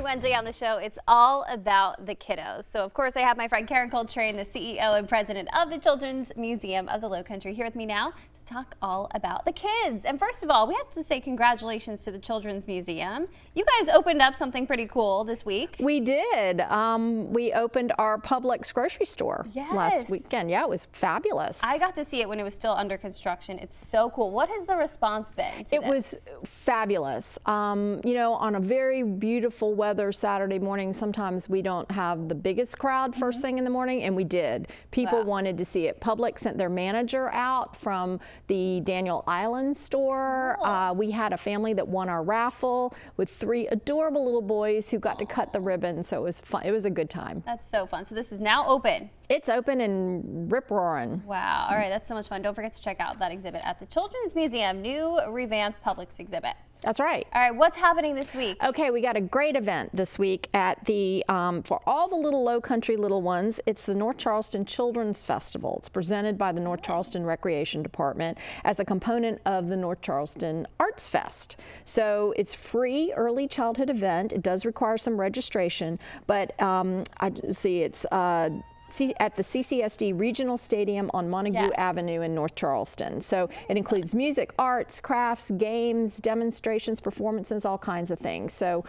Every Wednesday on the show, it's all about the kiddos. So, of course, I have my friend Karen Coltrane, the CEO and president of the Children's Museum of the Lowcountry, here with me now to talk all about the kids. And first of all, we have to say congratulations to the Children's Museum. You guys opened up something pretty cool this week. We did. We opened our Publix grocery store last weekend. Yeah, it was fabulous. I got to see it when it was still under construction. It's so cool. What has the response been to It was fabulous. You know, on a very beautiful weather Saturday morning, sometimes we don't have the biggest crowd first thing in the morning, and we did. People wanted to see it. Publix sent their manager out from the Daniel Island store. We had a family that won our raffle with 3 adorable little boys who got to cut the ribbon, so it was fun. It was a good time. That's so fun. So this is now open. It's open and rip-roaring. Wow. All right, that's so much fun. Don't forget to check out that exhibit at the Children's Museum, new revamped Publix exhibit. That's right. All right, what's happening this week? Okay, we got a great event this week at the, for all the little Lowcountry little ones, it's the North Charleston Children's Festival. It's presented by the North Charleston Recreation Department as a component of the North Charleston Arts Fest. So it's free early childhood event. It does require some registration, but I see it's at the CCSD Regional Stadium on Montague Avenue in North Charleston. So it includes music, arts, crafts, games, demonstrations, performances, all kinds of things. So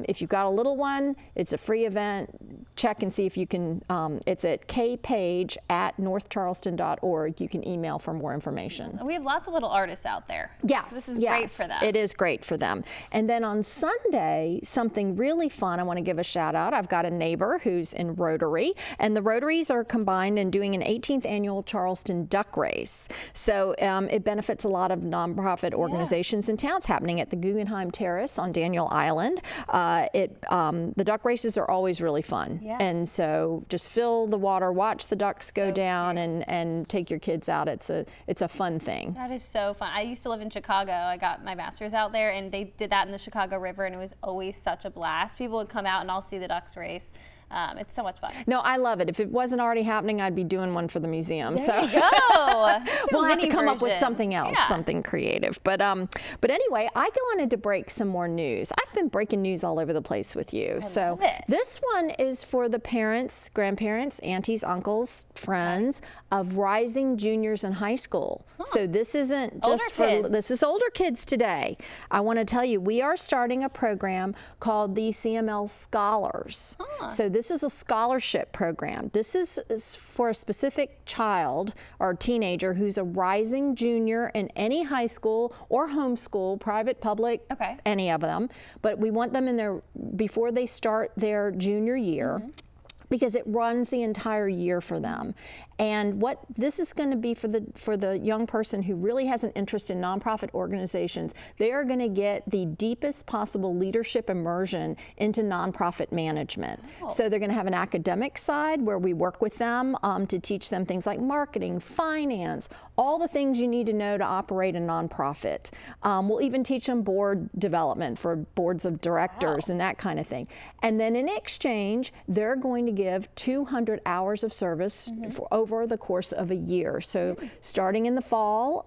if you've got a little one, it's a free event. Check and see if you can, it's at kpage@northcharleston.org. You can email for more information. We have lots of little artists out there. Yes, so this is great for them. It is great for them. And then on Sunday, something really fun, I want to give a shout out. I've got a neighbor who's in Rotary, and the Rotaries are combined and doing an 18th annual Charleston Duck Race. So it benefits a lot of nonprofit organizations in town. It's happening at the Guggenheim Terrace on Daniel Island. The duck races are always really fun. And so just fill the water, watch the ducks go down, and take your kids out. It's a fun thing. That is so fun. I used to live in Chicago. I got my master's out there, and they did that in the Chicago River, and it was always such a blast. People would come out and all see the ducks race. It's so much fun. No, I love it. If it wasn't already happening, I'd be doing one for the museum. There you go. We'll have to come up with something else, something creative. But anyway, I wanted to break some more news. I've been breaking news all over the place with you. Love it. This one is for the parents, grandparents, aunties, uncles, friends of rising juniors in high school. So this isn't just this is older kids today. I want to tell you, we are starting a program called the CML Scholars. So this is a scholarship program. This is for a specific child or teenager who's a rising junior in any high school or homeschool, private, public, any of them. But we want them in there before they start their junior year, because it runs the entire year for them. And what this is going to be for the young person who really has an interest in nonprofit organizations, they are going to get the deepest possible leadership immersion into nonprofit management. So they're going to have an academic side where we work with them to teach them things like marketing, finance, all the things you need to know to operate a nonprofit. We'll even teach them board development for boards of directors and that kind of thing. And then in exchange, they're going to give 200 hours of service over the course of a year. So starting in the fall,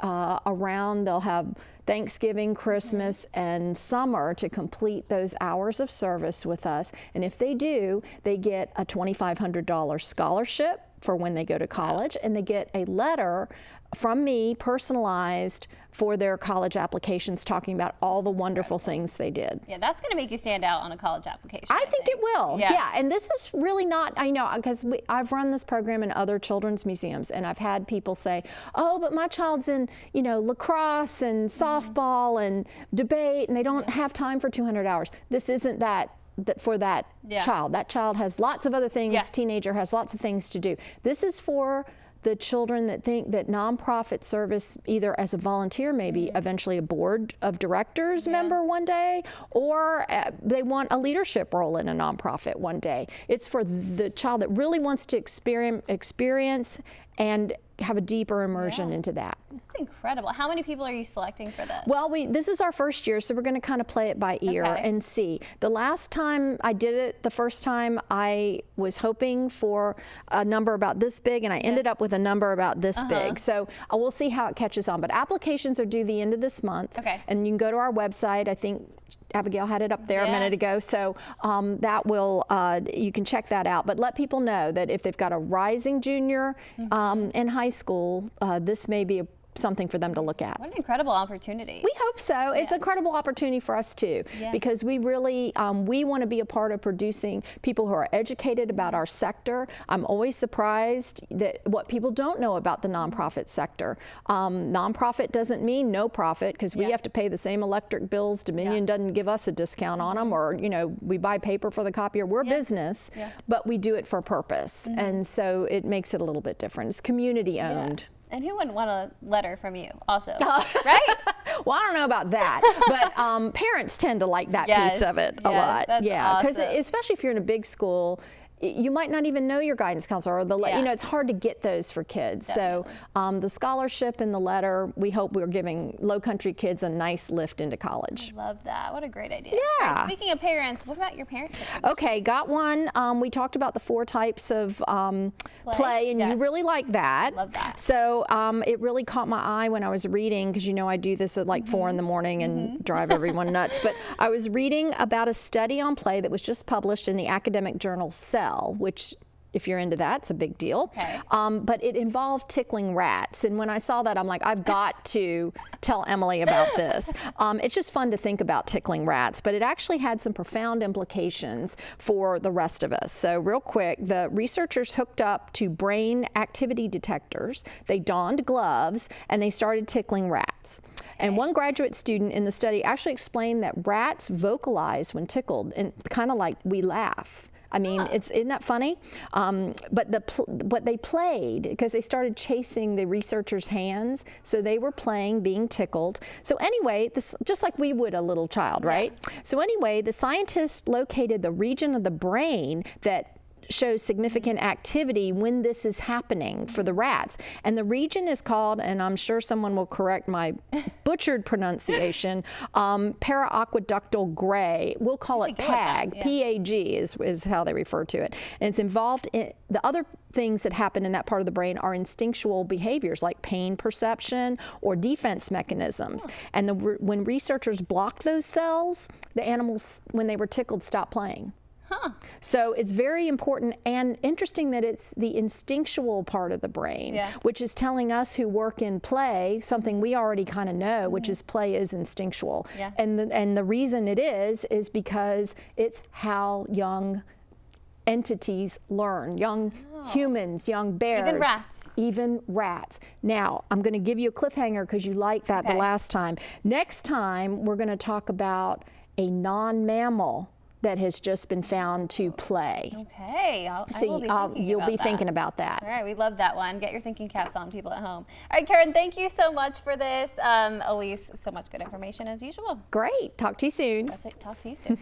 they'll have Thanksgiving, Christmas, and summer to complete those hours of service with us. And if they do, they get a $2,500 scholarship for when they go to college, and they get a letter from me, personalized, for their college applications, talking about all the wonderful things they did. Yeah, that's going to make you stand out on a college application. I think it will. Yeah, and this is really not, I know, because I've run this program in other children's museums, and I've had people say, oh, but my child's in, you know, lacrosse and softball and debate, and they don't have time for 200 hours. This isn't that for that child. That child has lots of other things, teenager has lots of things to do. This is for the children that think that nonprofit service, either as a volunteer, maybe eventually a board of directors member one day, or they want a leadership role in a nonprofit one day. It's for the child that really wants to experience and have a deeper immersion into that. That's incredible. How many people are you selecting for this? Well, this is our first year, so we're going to kind of play it by ear and see. The last time I did it, the first time, I was hoping for a number about this big, and I ended up with a number about this big. So we'll see how it catches on. But applications are due the end of this month, and you can go to our website. I think Abigail had it up there a Yeah. minute ago, so that will, you can check that out. But let people know that if they've got a rising junior in high school, this may be something for them to look at. What an incredible opportunity. We hope so. It's an incredible opportunity for us too, because we really, we want to be a part of producing people who are educated about our sector. I'm always surprised that what people don't know about the nonprofit sector. Nonprofit doesn't mean no profit, because we have to pay the same electric bills. Dominion doesn't give us a discount on them, or we buy paper for the copier. We're a business, but we do it for a purpose, and so it makes it a little bit different. It's community owned. And who wouldn't want a letter from you also, right? Well, I don't know about that, but parents tend to like that piece of it a lot. That's because awesome. especially if you're in a big school, you might not even know your guidance counselor, or it's hard to get those for kids. Definitely. So the scholarship and the letter, we hope we're giving Low Country kids a nice lift into college. I love that. What a great idea. Yeah. All right, speaking of parents, what about your parents? Okay, got one. We talked about the 4 types of play, and you really like that. Love that. So it really caught my eye when I was reading, because I do this at like 4 in the morning and drive everyone nuts. But I was reading about a study on play that was just published in the academic journal Cell, which, if you're into that, it's a big deal. Okay. But it involved tickling rats. And when I saw that, I'm like, I've got to tell Emily about this. It's just fun to think about tickling rats, but it actually had some profound implications for the rest of us. So real quick, the researchers hooked up to brain activity detectors. They donned gloves, and they started tickling rats. And one graduate student in the study actually explained that rats vocalize when tickled, and kind of like we laugh. I mean, isn't that funny? But what they played, because they started chasing the researchers' hands, so they were playing being tickled. So anyway, this just like we would a little child, right? So anyway, the scientists located the region of the brain that shows significant activity when this is happening for the rats. And the region is called, and I'm sure someone will correct my butchered pronunciation, para-aqueductal gray. We'll call it PAG. P-A-G is how they refer to it. And it's involved in the other things that happen in that part of the brain are instinctual behaviors like pain perception or defense mechanisms. And when researchers blocked those cells, the animals, when they were tickled, stopped playing. So it's very important and interesting that it's the instinctual part of the brain, which is telling us who work in play something we already kind of know, which is play is instinctual. And the reason it is because it's how young entities learn, young humans, young bears. Even rats. Now, I'm going to give you a cliffhanger because you liked that the last time. Next time, we're going to talk about a non-mammal that has just been found to play. Okay, You'll be thinking about that. All right, we love that one. Get your thinking caps on, people at home. All right, Karen, thank you so much for this. Always so much good information as usual. Great. Talk to you soon. That's it. Talk to you soon.